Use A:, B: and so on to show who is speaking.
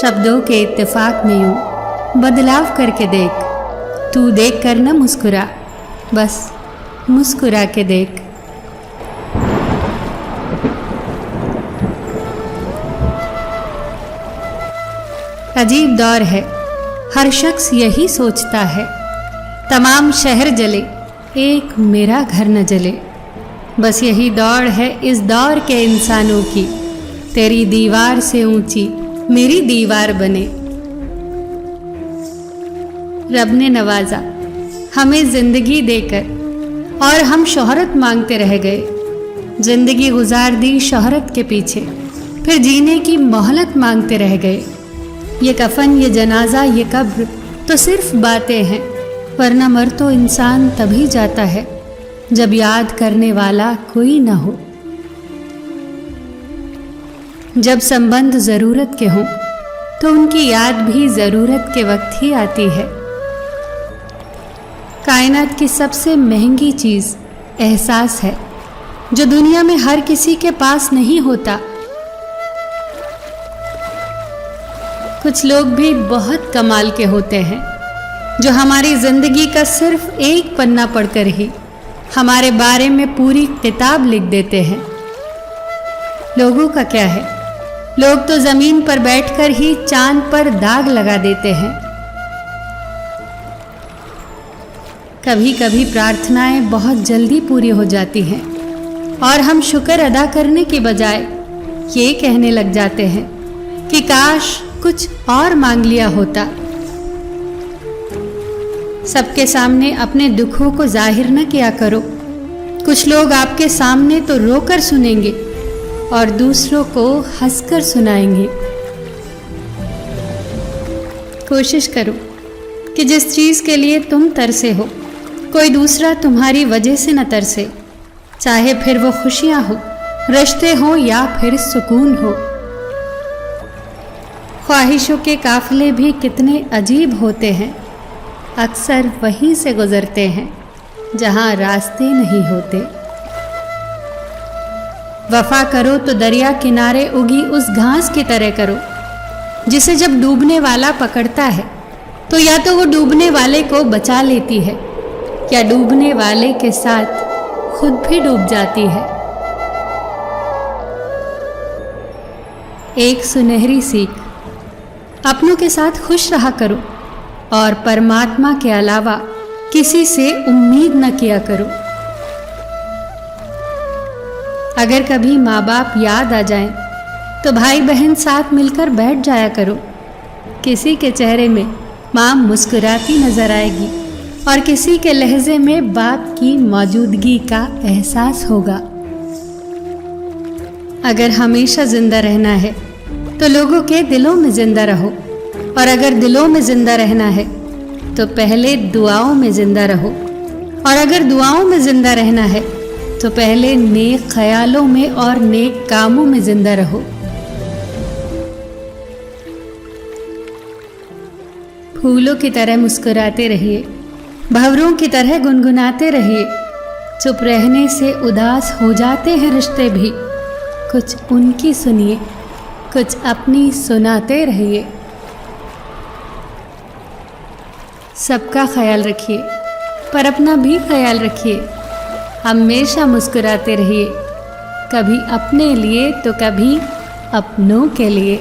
A: शब्दों के इत्तेफाक में यूं बदलाव करके देख। तू देख कर न मुस्कुरा, बस मुस्कुरा के देख। अजीब दौर है, हर शख्स यही सोचता है, तमाम शहर जले एक मेरा घर न जले। बस यही दौड़ है इस दौर के इंसानों की, तेरी दीवार से ऊंची मेरी दीवार बने। रब ने नवाजा हमें जिंदगी देकर और हम शोहरत मांगते रह गए। जिंदगी गुजार दी शोहरत के पीछे, फिर जीने की मोहलत मांगते रह गए। ये कफन, ये जनाजा, ये कब्र तो सिर्फ बातें हैं, वरना मर तो इंसान तभी जाता है जब याद करने वाला कोई ना हो। जब संबंध ज़रूरत के हों तो उनकी याद भी ज़रूरत के वक्त ही आती है। कायनात की सबसे महंगी चीज़ एहसास है, जो दुनिया में हर किसी के पास नहीं होता। कुछ लोग भी बहुत कमाल के होते हैं, जो हमारी ज़िंदगी का सिर्फ एक पन्ना पढ़कर ही हमारे बारे में पूरी किताब लिख देते हैं। लोगों का क्या है, लोग तो ज़मीन पर बैठकर ही चांद पर दाग लगा देते हैं। कभी कभी प्रार्थनाएं बहुत जल्दी पूरी हो जाती हैं और हम शुक्र अदा करने की बजाय ये कहने लग जाते हैं कि काश कुछ और मांग लिया होता। सबके सामने अपने दुखों को जाहिर न किया करो। कुछ लोग आपके सामने तो रोकर सुनेंगे और दूसरों को हंसकर सुनाएंगे। कोशिश करो कि जिस चीज़ के लिए तुम तरसे हो, कोई दूसरा तुम्हारी वजह से न तरसे, चाहे फिर वो खुशियां हो, रिश्ते हो या फिर सुकून हो। ख्वाहिशों के काफिले भी कितने अजीब होते हैं, अक्सर वहीं से गुजरते हैं जहां रास्ते नहीं होते। वफा करो तो दरिया किनारे उगी उस घास की तरह करो, जिसे जब डूबने वाला पकड़ता है तो या तो वो डूबने वाले को बचा लेती है या डूबने वाले के साथ खुद भी डूब जाती है। एक सुनहरी सीख, अपनों के साथ खुश रहा करो और परमात्मा के अलावा किसी से उम्मीद न किया करो। अगर कभी माँ बाप याद आ जाएं, तो भाई बहन साथ मिलकर बैठ जाया करो। किसी के चेहरे में माँ मुस्कुराती नजर आएगी और किसी के लहजे में बाप की मौजूदगी का एहसास होगा। अगर हमेशा जिंदा रहना है तो लोगों के दिलों में जिंदा रहो, और अगर दिलों में जिंदा रहना है तो पहले दुआओं में जिंदा रहो, और अगर दुआओं में जिंदा रहना है तो पहले नेक ख्यालों में और नेक कामों में जिंदा रहो। फूलों की तरह मुस्कुराते रहिए, भंवरों की तरह गुनगुनाते रहिए। चुप रहने से उदास हो जाते हैं रिश्ते भी, कुछ उनकी सुनिए, कुछ अपनी सुनाते रहिए। सबका ख्याल रखिए, पर अपना भी ख्याल रखिए। हमेशा मुस्कुराते रहिए, कभी अपने लिए तो कभी अपनों के लिए।